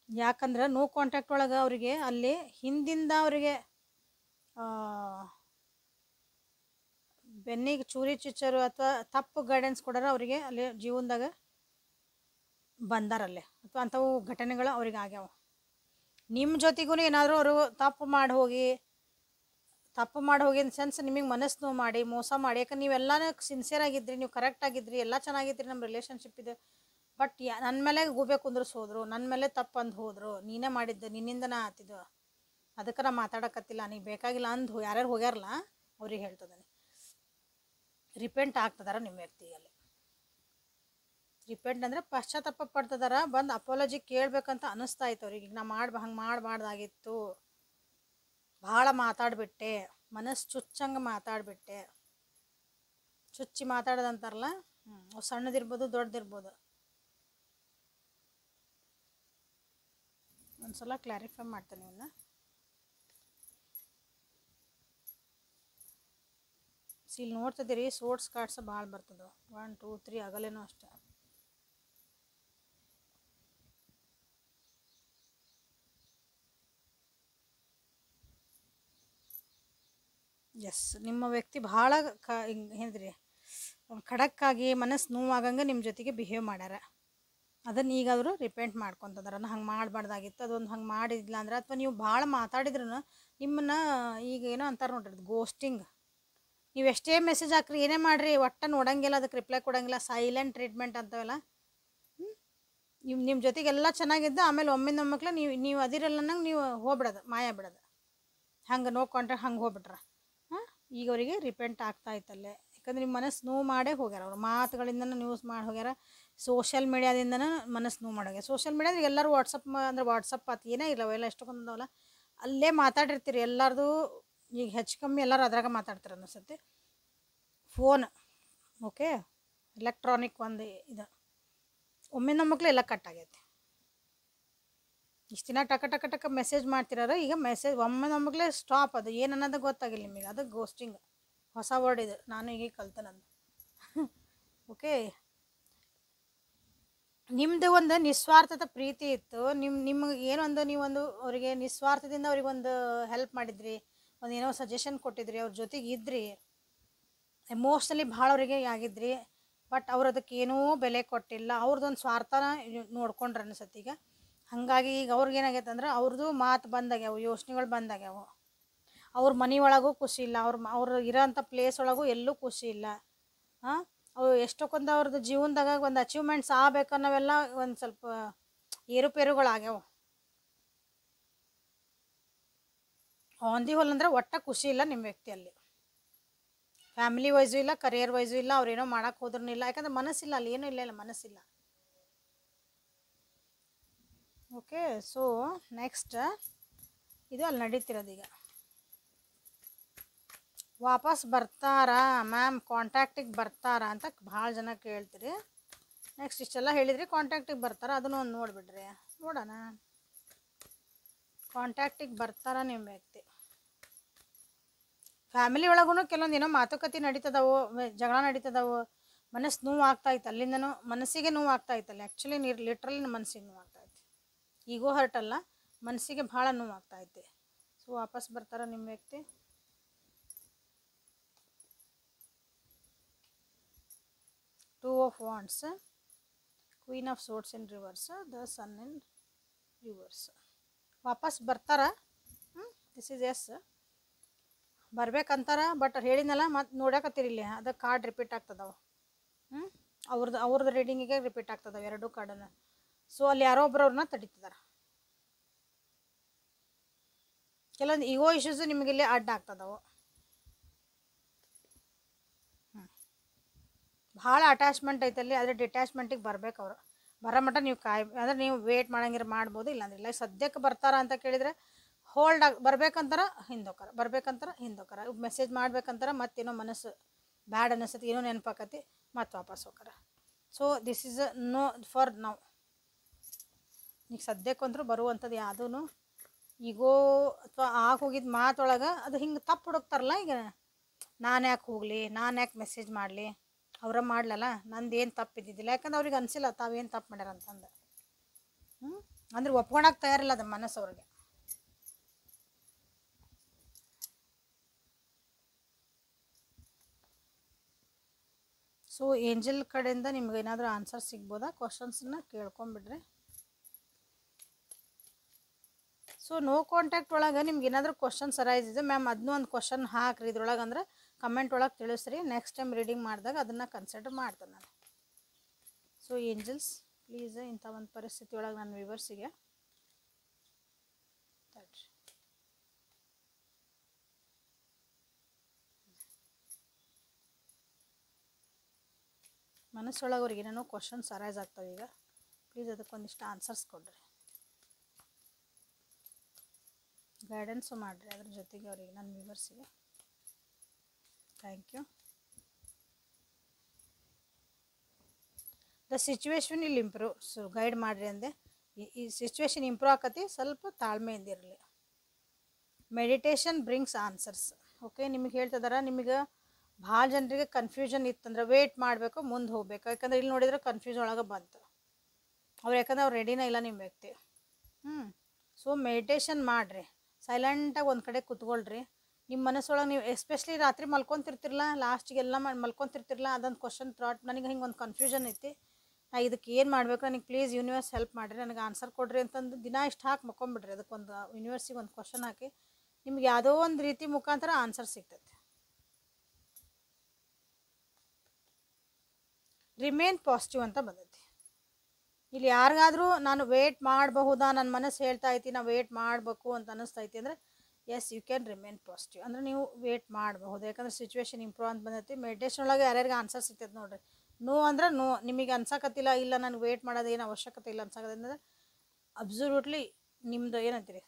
ಯಾಕಂದ್ರೆ ನೋ ಕಾಂಟ್ಯಾಕ್ಟ್ ಒಳಗೆ ಅವರಿಗೆ ಅಲ್ಲಿ ಹಿಂದಿಂದ ಅವರಿಗೆ ಬೆನ್ನಿಗೆ ಚೂರಿ ಚುಚ್ಚರು ಅಥವಾ ತಪ್ಪು ಗೈಡೆನ್ಸ್ ಕೊಡೋರು ಅವರಿಗೆ ಅಲ್ಲಿ ಜೀವನದಾಗ ಬಂದಾರಲ್ಲೇ, ಅಥವಾ ಅಂಥವು ಘಟನೆಗಳು ಅವ್ರಿಗೆ ಆಗ್ಯಾವ. ನಿಮ್ಮ ಜೊತೆಗೂ ಏನಾದರೂ ಅವರು ತಪ್ಪು ಮಾಡಿ ಹೋಗಿ ಇನ್ ಸೆನ್ಸ್ ನಿಮಗೆ ಮನಸ್ಸು ನೋವು ಮಾಡಿ ಮೋಸ ಮಾಡಿ, ಯಾಕಂದ್ರೆ ನೀವೆಲ್ಲನೂ ಸಿನ್ಸಿಯರ್ ಆಗಿದ್ರಿ, ನೀವು ಕರೆಕ್ಟ್ ಆಗಿದ್ರಿ, ಎಲ್ಲ ಚೆನ್ನಾಗಿದ್ರಿ ನಮ್ಮ ರಿಲೇಷನ್ಶಿಪ್ ಇದೆ. ಬಟ್ ನನ್ನ ಮೇಲೆ ಗೂಬೆ ಕುಂದ್ರಿಸೋದ್ರು, ನನ್ನ ಮೇಲೆ ತಪ್ಪು ಅಂದು ಹೋದರು, ನೀನೇ ಮಾಡಿದ್ದು, ನಿನ್ನಿಂದನೇ ಆತಿದ್ದು, ಅದಕ್ಕೆ ನಾ ಮಾತಾಡಕತ್ತಿಲ್ಲ, ನೀ ಬೇಕಾಗಿಲ್ಲ ಅಂದು ಯಾರ್ಯಾರು ಹೋಗ್ಯಾರಲ್ಲ ಅವ್ರಿಗೆ ಹೇಳ್ತದಾನೆ. ರಿಪೆಂಟ್ ಆಗ್ತದಾರ ನಿಮ್ಮ ವ್ಯಕ್ತಿಯಲ್ಲಿ. ರಿಪೆಂಟ್ ಅಂದರೆ ಪಶ್ಚಾತ್ತಾಪ ಪಡ್ತದಾರ, ಬಂದು ಅಪಾಲಜಿ ಕೇಳಬೇಕಂತ ಅನ್ನಿಸ್ತಾ ಇತ್ತು ಅವ್ರಿಗೆ. ಈಗ ನಾ ಹಂಗೆ ಮಾಡಬಾರ್ದಾಗಿತ್ತು, ಭಾಳ ಮಾತಾಡಿಬಿಟ್ಟೆ, ಮನಸ್ಸು ಚುಚ್ಚಂಗೆ ಮಾತಾಡಿಬಿಟ್ಟೆ. ಚುಚ್ಚಿ ಮಾತಾಡೋದಂತಾರಲ್ಲ, ಸಣ್ಣದಿರ್ಬೋದು ದೊಡ್ಡದಿರ್ಬೋದು. ಒಂದ್ಸಲ ಕ್ಲಾರಿಫೈ ಮಾಡ್ತೇನೆ ಇವನ್ನ. ಇಲ್ಲಿ ನೋಡ್ತಿದ್ದೀರಿ ಸೋರ್ಟ್ಸ್ ಕಾರ್ಡ್ಸ್ ಭಾಳ ಬರ್ತದೆ, 1 2 3 ಆಗಲೇನೋ ಅಷ್ಟೇ. ಎಸ್, ನಿಮ್ಮ ವ್ಯಕ್ತಿ ಭಾಳ ಏನ್ರಿ ಖಡಕ್ಕಾಗಿ ಮನಸ್ಸು ನೋವಾಗಂಗೆ ನಿಮ್ಮ ಜೊತೆಗೆ ಬಿಹೇವ್ ಮಾಡ್ಯಾರ. ಅದನ್ನು ಈಗ ಅವರು ರಿಪೆಂಟ್ ಮಾಡ್ಕೊತದಾರ, ಹಂಗೆ ಮಾಡಬಾರ್ದಾಗಿತ್ತು, ಅದೊಂದು ಹಂಗೆ ಮಾಡಿದ್ದಿಲ್ಲ ಅಂದ್ರೆ, ಅಥವಾ ನೀವು ಭಾಳ ಮಾತಾಡಿದ್ರು ನಿಮ್ಮನ್ನು ಈಗ ಏನೋ ಅಂತಾರೆ ನೋಡ್ರಿ ಗೋಸ್ಟಿಂಗ್. ನೀವು ಎಷ್ಟೇ ಮೆಸೇಜ್ ಹಾಕ್ರಿ, ಏನೇ ಮಾಡಿರಿ, ಒಟ್ಟು ನೋಡಂಗಿಲ್ಲ, ಅದಕ್ಕೆ ರಿಪ್ಲೈ ಕೊಡೋಂಗಿಲ್ಲ, ಸೈಲೆಂಟ್ ಟ್ರೀಟ್ಮೆಂಟ್ ಅಂತವೆಲ್ಲ. ನಿಮ್ಮ ಜೊತೆಗೆಲ್ಲ ಚೆನ್ನಾಗಿದ್ದು ಆಮೇಲೆ ಒಮ್ಮಿಂದೊಮ್ಮಕ್ಲೆ ನೀವು ಅದಿರಲ್ಲ ನಂಗೆ ನೀವು ಹೋಗ್ಬಿಡೋದು, ಮಾಯ ಬಿಡೋದು, ಹಂಗೆ ನೋ ಕಾಂಟ್ಯಾಕ್ಟ್ ಹಂಗೆ ಹೋಗ್ಬಿಟ್ರ. ಈಗ ಅವರಿಗೆ ರಿಪೆಂಟ್ ಆಗ್ತಾ ಇತ್ತಲ್ಲೇ, ಯಾಕಂದ್ರೆ ನಿಮ್ಮ ಮನಸ್ಸು ನೋವು ಮಾಡೇ ಹೋಗ್ಯಾರ, ಅವ್ರು ಮಾತುಗಳಿಂದನೂ ನ್ಯೂಸ್ ಮಾಡಿ ಹೋಗ್ಯಾರ, ಸೋಷಿಯಲ್ ಮೀಡಿಯಾದಿಂದನೂ ಮನಸ್ಸು ನೋವು ಮಾಡೋಗ್ಯಾರ. ಸೋಷಿಯಲ್ ಮೀಡಿಯಾದಾಗ ಎಲ್ಲರೂ ವಾಟ್ಸಪ್ ಆತು ಏನೇ ಇಲ್ಲ ಅವೆಲ್ಲ ಎಷ್ಟೊಂದವಲ್ಲ, ಅಲ್ಲೇ ಮಾತಾಡಿರ್ತೀರಿ ಎಲ್ಲರದು. ಈಗ ಹೆಚ್ಚು ಕಮ್ಮಿ ಎಲ್ಲರೂ ಅದ್ರಾಗ ಮಾತಾಡ್ತಾರೆ ಅನಿಸುತ್ತೆ. ಫೋನ್ ಓಕೆ, ಎಲೆಕ್ಟ್ರಾನಿಕ್ ಒಂದು ಇದು ಒಮ್ಮಿಂದೊಮ್ಮಕ್ಳು ಎಲ್ಲ ಕಟ್ ಆಗೈತಿ. ಇಷ್ಟು ದಿನ ಟಕ ಮೆಸೇಜ್ ಮಾಡ್ತಿರಾರ, ಈಗ ಮೆಸೇಜ್ ಒಮ್ಮೆನೊಮ್ಮಕ್ಲೆ ಸ್ಟಾಪ್. ಅದು ಏನು ಅನ್ನೋದು ಗೊತ್ತಾಗಿಲ್ಲ ನಿಮಗೆ, ಅದು ಗೋಸ್ಟಿಂಗ್ ಹೊಸ ವರ್ಡ್ ಇದು, ನಾನು ಈಗ ಕಲ್ತೆ ನಂದು. ಓಕೆ, ನಿಮ್ಮದು ಒಂದು ನಿಸ್ವಾರ್ಥದ ಪ್ರೀತಿ ಇತ್ತು, ನಿಮಗೆ ಏನೊಂದು ನೀವೊಂದು ಅವರಿಗೆ ನಿಸ್ವಾರ್ಥದಿಂದ ಅವ್ರಿಗೊಂದು ಹೆಲ್ಪ್ ಮಾಡಿದ್ರಿ, ಒಂದು ಏನೋ ಸಜೆಷನ್ ಕೊಟ್ಟಿದ್ರಿ, ಅವ್ರ ಜೊತೆಗೆ ಇದ್ರಿ, ಎಮೋಷ್ನಲಿ ಭಾಳ ಅವರಿಗೆ ಆಗಿದ್ರಿ. ಬಟ್ ಅವ್ರು ಅದಕ್ಕೆ ಏನೂ ಬೆಲೆ ಕೊಟ್ಟಿಲ್ಲ, ಅವ್ರದ್ದೊಂದು ಸ್ವಾರ್ಥನ ನೋಡ್ಕೊಂಡ್ರೆ ಅನಿಸತ್ತೆ ಈಗ. ಹಾಗಾಗಿ ಈಗ ಅವ್ರಿಗೇನಾಗೈತೆ ಅಂದ್ರೆ ಅವ್ರದ್ದು ಮಾತು ಬಂದಾಗ್ಯಾವು, ಯೋಚನೆಗಳು ಬಂದಾಗ್ಯಾವು. ಅವ್ರ ಮನೆ ಒಳಗೂ ಖುಷಿ ಇಲ್ಲ, ಅವ್ರು ಇರೋಂಥ ಪ್ಲೇಸ್ ಒಳಗೂ ಎಲ್ಲೂ ಖುಷಿ ಇಲ್ಲ. ಅವು ಎಷ್ಟೊಂದು ಅವ್ರದ್ದು ಜೀವನದಾಗ ಒಂದು ಅಚೀವ್ಮೆಂಟ್ಸ್ ಆಗ್ಬೇಕನ್ನೋವೆಲ್ಲ ಒಂದು ಸ್ವಲ್ಪ ಏರುಪೇರುಗಳಾಗ್ಯಾವು. ಆನ್ ದಿ ಹೋಲ್ ಅಂದ್ರೆ ಒಟ್ಟ ಖುಷಿ ಇಲ್ಲ ನಿಮ್ಮ ವ್ಯಕ್ತಿಯಲ್ಲಿ. ಫ್ಯಾಮಿಲಿ ವೈಸು ಇಲ್ಲ, ಕರಿಯರ್ ವೈಸು ಇಲ್ಲ, ಅವ್ರೇನೋ ಮಾಡೋಕೆ ಹೋದ್ರೂ ಇಲ್ಲ, ಯಾಕಂದ್ರೆ ಮನಸ್ಸಿಲ್ಲ, ಅಲ್ಲಿ ಏನೂ ಇಲ್ಲ ಮನಸ್ಸಿಲ್ಲ. ಓಕೆ, ಸೊ ನೆಕ್ಸ್ಟ್ ಇದು ಅಲ್ಲಿ ನಡೀತಿರೋದು. ಈಗ ವಾಪಸ್ ಬರ್ತಾರಾ ಮ್ಯಾಮ್, ಕಾಂಟ್ಯಾಕ್ಟಿಗೆ ಬರ್ತಾರಾ ಅಂತ ಭಾಳ ಜನ ಕೇಳ್ತೀರಿ. ನೆಕ್ಸ್ಟ್ ಇಷ್ಟೆಲ್ಲ ಹೇಳಿದ್ರಿ, ಕಾಂಟ್ಯಾಕ್ಟಿಗೆ ಬರ್ತಾರಾ ಅದನ್ನು ಒಂದು ನೋಡಿಬಿಡ್ರಿ, ನೋಡೋಣ ಕಾಂಟ್ಯಾಕ್ಟಿಗೆ ಬರ್ತಾರಾ ನಿಮ್ಮ ವ್ಯಕ್ತಿ. ಫ್ಯಾಮಿಲಿ ಒಳಗೂ ಕೆಲವೊಂದು ಏನೋ ಮಾತುಕತೆ ನಡೀತದವು, ಜಗಳ ನಡೀತದವು, ಮನಸ್ಸು ನೋವು ಆಗ್ತಾಯಿತ್ತು, ಅಲ್ಲಿಂದನೂ ಮನಸ್ಸಿಗೆ ನೋವು ಆಗ್ತಾಯಿತ್ತಲ್ಲ. ಆ್ಯಕ್ಚುಲಿ ಲಿಟ್ರಲಿ ಮನಸ್ಸಿಗೆ ನೋವು ಆಗ್ತಾಯಿತ್ತು. ಈಗೋ ಹರ್ಟ್ ಅಲ್ಲ, ಮನಸ್ಸಿಗೆ ಭಾಳ ನೋವು ಆಗ್ತಾಯಿತ್ತು. ಸೊ ವಾಪಸ್ ಬರ್ತಾರ ನಿಮ್ಮ ವ್ಯಕ್ತಿ. Two of wands, queen of swords in reverse, the sun in reverse. ವಾಪಸ್ ಬರ್ತಾರ. ದಿಸ್ ಈಸ್ ಎಸ್, ಬರ್ಬೇಕಂತಾರ. ಬಟ್ ಹೇಳಿದ್ನಲ್ಲ, ಮತ್ತು ನೋಡಕತ್ತೀರಿಲ್ಲ, ಅದು ಕಾರ್ಡ್ ರಿಪೀಟ್ ಆಗ್ತದವು. ಅವ್ರದ್ದು ರೀಡಿಂಗಿಗೆ ರಿಪೀಟ್ ಆಗ್ತದವು ಎರಡೂ ಕಾರ್ಡನ್ನು. ಸೊ ಅಲ್ಲಿ ಯಾರೋ ಒಬ್ಬರವ್ರನ್ನ ತಡೀತಿದಾರ. ಕೆಲವೊಂದು ಈಗೋ ಇಶ್ಯೂಸು ನಿಮಗಿಲ್ಲಿ ಅಡ್ಡ ಆಗ್ತದವು. ಭಾಳ ಅಟ್ಯಾಚ್ಮೆಂಟ್ ಐತಲ್ಲಿ, ಆದರೆ ಡಿಟ್ಯಾಚ್ಮೆಂಟಿಗೆ ಬರ್ಬೇಕು ಅವರು. ಬರೋ ಮಟ್ಟ ನೀವು ಅಂದರೆ ನೀವು ವೇಟ್ ಮಾಡಂಗಿರ ಮಾಡ್ಬೋದು, ಇಲ್ಲಾಂದ್ರೆ ಇಲ್ಲ. ಸದ್ಯಕ್ಕೆ ಬರ್ತಾರ ಅಂತ ಕೇಳಿದರೆ ಹೋಲ್ಡ್ ಬರ್ಬೇಕಂತಾರ ಹಿಂದೋಕಾರ ಮೆಸೇಜ್ ಮಾಡ್ಬೇಕಂತಾರ, ಮತ್ತೇನೋ ಮನಸ್ಸು ಬ್ಯಾಡ್ ಅನ್ನಿಸ್ತತಿ, ಏನೋ ನೆನಪಾಕತಿ, ಮತ್ತೆ ವಾಪಸ್ ಹೋಗಾರ. So this is no for now. ಈಗ ಸದ್ಯಕ್ಕಂತರೂ ಬರುವಂಥದ್ದು ಯಾವುದೂ ಈಗೋ ಅಥವಾ ಹೋಗಿದ್ದು ಮಾತೊಳಗೆ ಅದು ಹಿಂಗೆ ತಪ್ಪು ಹುಡುಕ್ತಾರಲ್ಲ. ಈಗ ನಾನು ಯಾಕೆ ಹೋಗಲಿ, ನಾನು ಯಾಕೆ ಮೆಸೇಜ್ ಮಾಡಲಿ, ಅವರ ಮಾಡ್ಲಲ್ಲ, ನಂದು ಏನು ತಪ್ಪು ಇದ್ದಿದ್ದಿಲ್ಲ. ಯಾಕಂದ್ರೆ ಅವ್ರಿಗೆ ಅನಿಸಿಲ್ಲ ತಾವೇನು ತಪ್ಪು ಮಾಡ್ಯಾರ ಅಂತಂದು. ಅಂದ್ರೆ ಒಪ್ಕೊಳಕ್ಕೆ ತಯಾರಿಲ್ಲ ಅದು ಮನಸ್ಸು ಅವ್ರಿಗೆ. ಸೊ ಏಂಜಲ್ ಕಡೆಯಿಂದ ನಿಮ್ಗೆ ಏನಾದರೂ ಆನ್ಸರ್ ಸಿಗ್ಬೋದಾ? ಕ್ವಶನ್ಸನ್ನ ಕೇಳ್ಕೊಂಬಿಡ್ರಿ. ಸೊ ನೋ ಕಾಂಟ್ಯಾಕ್ಟ್ ಒಳಗೆ ನಿಮ್ಗೆ ಏನಾದರೂ ಕ್ವಶನ್ಸ್ ಅರೈಸ್ ಇದೆ ಮ್ಯಾಮ್, ಅದನ್ನೂ ಒಂದು ಕ್ವಶನ್ ಹಾಕ್ರಿ ಇದ್ರೊಳಗೆ, ಅಂದ್ರೆ ಕಮೆಂಟ್ ಒಳಗೆ ತಿಳಿಸ್ರಿ. ನೆಕ್ಸ್ಟ್ ಟೈಮ್ ರೀಡಿಂಗ್ ಮಾಡಿದಾಗ ಅದನ್ನು ಕನ್ಸಿಡರ್ ಮಾಡ್ತೇನೆ ನಾನು. ಸೊ ಏಂಜಲ್ಸ್ ಪ್ಲೀಸ್ ಇಂಥ ಒಂದು ಪರಿಸ್ಥಿತಿ ಒಳಗೆ ನನ್ನ ವ್ಯೂವರ್ಸಿಗೆ ಮನಸ್ಸೊಳಗೆ ಅವ್ರಿಗೆ ಏನೇನೋ ಕ್ವಶನ್ಸ್ ಅರೈಸ್ ಆಗ್ತವೆ. ಈಗ ಪ್ಲೀಸ್ ಅದಕ್ಕೊಂದಿಷ್ಟು ಆನ್ಸರ್ಸ್ ಕೊಡ್ರಿ, ಗೈಡೆನ್ಸು ಮಾಡಿರಿ ಅದ್ರ ಜೊತೆಗೆ ಅವ್ರಿಗೆ, ನನ್ನ ವ್ಯೂವರ್ಸಿಗೆ. Thank you. ದ ಸಿಚುವೇಶನ್ ಇಲ್ಲಿ ಇಂಪ್ರೂವ್. ಸೊ ಗೈಡ್ ಮಾಡಿರಿ ಅಂದೆ. ಈ ಸಿಚುವೇಶನ್ ಇಂಪ್ರೂವ್ ಆಕತಿ, ಸ್ವಲ್ಪ ತಾಳ್ಮೆಯಿಂದ ಇರಲಿ. Meditation brings answers. ಓಕೆ, ನಿಮಗೆ ಹೇಳ್ತಿದಾರ, ನಿಮಗೆ ಭಾಳ ಜನರಿಗೆ ಕನ್ಫ್ಯೂಷನ್ ಇತ್ತಂದ್ರೆ ವೇಟ್ ಮಾಡಬೇಕು, ಮುಂದೆ ಹೋಗ್ಬೇಕು. ಯಾಕಂದ್ರೆ ಇಲ್ಲಿ ನೋಡಿದ್ರೆ ಕನ್ಫ್ಯೂಷನ್ ಒಳಗೆ ಬಂತು ಅವ್ರು, ಯಾಕಂದ್ರೆ ಅವ್ರು ರೆಡಿನೇ ಇಲ್ಲ ನಿಮ್ಮ ವ್ಯಕ್ತಿ. ಸೊ ಮೆಡಿಟೇಷನ್ ಮಾಡಿರಿ, ಸೈಲೆಂಟಾಗಿ ಒಂದು ಕಡೆ ಕೂತ್ಕೊಳ್ರಿ. ನಿಮ್ಮ ಮನಸ್ಸೊಳಗೆ ನೀವು ಎಸ್ಪೆಷಲಿ ರಾತ್ರಿ ಮಲ್ಕೊತಿರ್ತಿರಲ್ಲ, ಲಾಸ್ಟಿಗೆಲ್ಲ ಮಲ್ಕೊತಿರ್ತಿರಲ್ಲ, ಅದೊಂದು ಕ್ವಶನ್ ಥಾಟ್ ನನಗೆ ಹಿಂಗೆ ಒಂದು ಕನ್ಫ್ಯೂಷನ್ ಐತಿ, ನಾ ಇದಕ್ಕೆ ಏನು ಮಾಡಬೇಕು, ನನಗೆ ಪ್ಲೀಸ್ ಯೂನಿವರ್ಸ್ ಹೆಲ್ಪ್ ಮಾಡಿರಿ, ನನಗೆ ಆನ್ಸರ್ ಕೊಡ್ರಿ ಅಂತಂದು ದಿನ ಇಷ್ಟು ಹಾಕಿ ಮಕ್ಕೊಂಬಿಡ್ರಿ. ಅದಕ್ಕೊಂದು ಯೂನಿವರ್ಸಿಗೆ ಒಂದು ಕ್ವಶನ್ ಹಾಕಿ, ನಿಮ್ಗೆ ಯಾವುದೋ ಒಂದು ರೀತಿ ಮುಖಾಂತರ ಆನ್ಸರ್ ಸಿಗ್ತೈತೆ. ರಿಮೇನ್ ಪಾಸಿಟಿವ್ ಅಂತ ಬಂದೈತಿ. ಇಲ್ಲಿ ಯಾರಿಗಾದರೂ ನಾನು ವೇಟ್ ಮಾಡಬಹುದಾ, ನನ್ನ ಮನಸ್ಸು ಹೇಳ್ತಾ ಐತಿ ನಾ ವೇಟ್ ಮಾಡಬೇಕು ಅಂತ ಅನ್ನಿಸ್ತೈತಿ ಅಂದರೆ as you can remain positive. ಅಂದರೆ ನೀವು ವೇಟ್ ಮಾಡಬಹುದು, ಯಾಕಂದ್ರೆ ಸಿಚುವೇಶನ್ ಇಂಪ್ರೂವ್ ಅಂತ ಬಂದೈತಿ. ಮೆಡಿಟೇಷನ್ ಒಳಗೆ ಯಾರ್ಯಾರಿಗೆ ಆನ್ಸರ್ ಸಿಗ್ತೈತೆ ನೋಡಿರಿ. ನೋ ಅಂದ್ರೆ ನೋ, ನಿಮಗೆ ಅನ್ಸಕತ್ತಿಲ್ಲ, ಇಲ್ಲ ನನಗೆ ವೇಟ್ ಮಾಡೋದು ಏನು ಅವಶ್ಯಕತೆ ಇಲ್ಲ ಅನ್ಸಕತ್ತೆ ಅಂದರೆ ಅಬ್ಸಲ್ಯೂಟ್ಲಿ ನಿಮ್ಮದು ಏನಂತೀರಿ,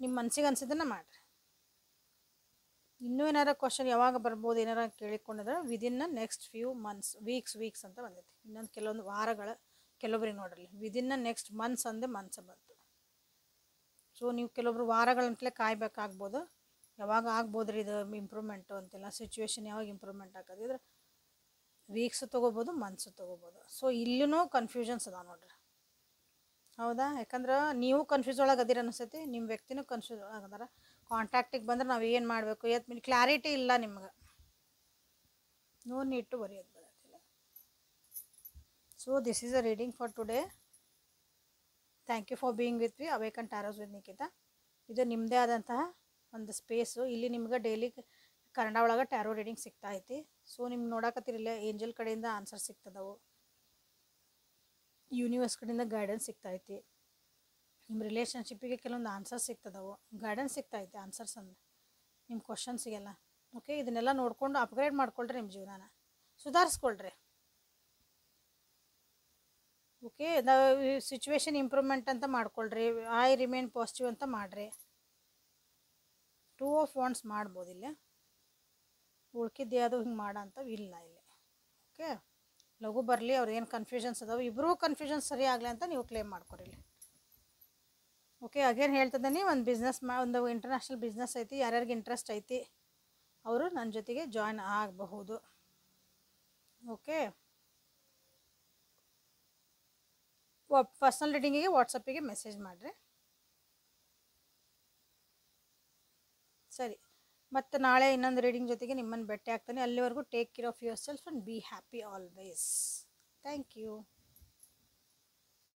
ನಿಮ್ಮ ಮನಸ್ಸಿಗೆ ಅನ್ಸಿದ್ದನ್ನು ಮಾಡಿರಿ. ಇನ್ನೂ ಏನಾರ ಕ್ವಶನ್ ಯಾವಾಗ ಬರ್ಬೋದು ಏನಾರ ಕೇಳಿಕೊಂಡಿದ್ರೆ within next few months, weeks ಅಂತ ಬಂದೈತಿ. ಇನ್ನೊಂದು ಕೆಲವೊಂದು ವಾರಗಳ, ಕೆಲವೊಬ್ರಿಗೆ ನೋಡ್ರಿ ವಿದಿನ್ ನೆಕ್ಸ್ಟ್ ಮಂತ್ಸ್ ಅಂದೆ ಮಂತ್ಸ್ ಬಂತು. ಸೊ ನೀವು ಕೆಲವೊಬ್ರು ವಾರಗಳಂತಲೇ ಕಾಯ್ಬೇಕಾಗ್ಬೋದು, ಯಾವಾಗ ಆಗ್ಬೋದು ರೀ ಇದು ಇಂಪ್ರೂವ್ಮೆಂಟು ಅಂತೆಲ್ಲ. ಸಿಚುವೇಶನ್ ಯಾವಾಗ ಇಂಪ್ರೂವ್ಮೆಂಟ್ ಆಗೋದಿದ್ರೆ ವೀಕ್ಸು ತೊಗೋಬೋದು, ಮಂತ್ಸು ತೊಗೋಬೋದು. ಸೊ ಇಲ್ಲೂ ಕನ್ಫ್ಯೂಷನ್ಸ್ ಅದಾವೆ ನೋಡ್ರಿ. ಹೌದಾ? ಯಾಕಂದ್ರೆ ನೀವು ಕನ್ಫ್ಯೂಸ್ ಒಳಗೆ ಅದಿರ ಅನಿಸ್ತೈತಿ, ನಿಮ್ಮ ವ್ಯಕ್ತಿನೂ ಕನ್ಫ್ಯೂಸ್ ಆಗದಾರ. ಕಾಂಟ್ಯಾಕ್ಟಿಗೆ ಬಂದ್ರೆ ನಾವು ಏನು ಮಾಡಬೇಕು ಕ್ಲಾರಿಟಿ ಇಲ್ಲ ನಿಮ್ಗೆ. ನೋ ನೀಡ್ ಟು ವರಿ, ಅದು ಬರೋದಿಲ್ಲ. So this is a reading for today. Thank you for being with we awaken tarots with Nikhita. ಇದು ನಿಮ್ಮದೇ ಆದಂತಹ ಒಂದು ಸ್ಪೇಸು. ಇಲ್ಲಿ ನಿಮ್ಗೆ ಡೈಲಿ ಕನ್ನಡ ಒಳಗೆ ಟ್ಯಾರೋ ರೀಡಿಂಗ್ ಸಿಗ್ತಾ ಐತಿ. ಸೊ ನಿಮ್ಗೆ ನೋಡಕತ್ತಿರಲಿಲ್ಲ, ಏಂಜಲ್ ಕಡೆಯಿಂದ ಆನ್ಸರ್ ಸಿಗ್ತದವು, ಯೂನಿವರ್ಸ್ ಕಡೆಯಿಂದ ಗೈಡೆನ್ಸ್ ಸಿಗ್ತೈತಿ, ನಿಮ್ಮ ರಿಲೇಷನ್ಶಿಪ್ಪಿಗೆ ಕೆಲವೊಂದು ಆನ್ಸರ್ಸ್ ಸಿಗ್ತದವು, ಗೈಡೆನ್ಸ್ ಸಿಗ್ತೈತೆ ಆನ್ಸರ್ಸ್ ಅಂದ್ರೆ ನಿಮ್ಮ ಕ್ವಶನ್ಸಿಗೆಲ್ಲ. ಓಕೆ, ಇದನ್ನೆಲ್ಲ ನೋಡಿಕೊಂಡು ಅಪ್ಗ್ರೇಡ್ ಮಾಡ್ಕೊಳ್ರಿ, ನಿಮ್ಮ ಜೀವನನ ಸುಧಾರಿಸ್ಕೊಳ್ರಿ. ಓಕೆ, ಸಿಚುವೇಶನ್ ಇಂಪ್ರೂವ್ಮೆಂಟ್ ಅಂತ ಮಾಡ್ಕೊಳ್ರಿ, ಐ ರಿಮೇನ್ ಪಾಸಿಟಿವ್ ಅಂತ ಮಾಡಿರಿ. ಟೂ ಆಫ್ ವಾಂಡ್ಸ್ ಮಾಡ್ಬೋದು ಇಲ್ಲಿ, ಉಳ್ಕಿದ್ದು ಯಾವುದು ಹಿಂಗೆ ಮಾಡೋ ಅಂಥವು ಇಲ್ಲ ಇಲ್ಲಿ. ಓಕೆ, ಲಘು ಬರಲಿ. ಅವ್ರು ಏನು ಕನ್ಫ್ಯೂಷನ್ಸ್ ಅದಾವೆ, ಇಬ್ಬರೂ ಕನ್ಫ್ಯೂಷನ್ಸ್ ಸರಿ ಆಗಲಿ ಅಂತ ನೀವು ಕ್ಲೇಮ್ ಮಾಡ್ಕೊರಿ ಇಲ್ಲಿ. ಓಕೆ, ಅಗೇನ್ ಹೇಳ್ತಿದ್ದೀನಿ, ಒಂದು ಬಿಸ್ನೆಸ್ ಒಂದು ಇಂಟರ್ನ್ಯಾಷನಲ್ ಬಿಸ್ನೆಸ್ ಐತಿ, ಯಾರ್ಯಾರಿಗೆ ಇಂಟ್ರೆಸ್ಟ್ ಐತಿ ಅವರು ನನ್ನ ಜೊತೆಗೆ ಜಾಯ್ನ್ ಆಗಬಹುದು. ಓಕೆ, ಪರ್ಸ್ನಲ್ ರೀಡಿಂಗಿಗೆ ವಾಟ್ಸಪ್ಪಿಗೆ ಮೆಸೇಜ್ ಮಾಡಿರಿ. ಸರಿ, ಮತ್ತು ನಾಳೆ ಇನ್ನೊಂದು ರೀಡಿಂಗ್ ಜೊತೆಗೆ ನಿಮ್ಮನ್ನು ಭೇಟಿ ಆಗ್ತಾನೆ. ಅಲ್ಲಿವರೆಗೂ take care of yourself and be happy always. Thank you.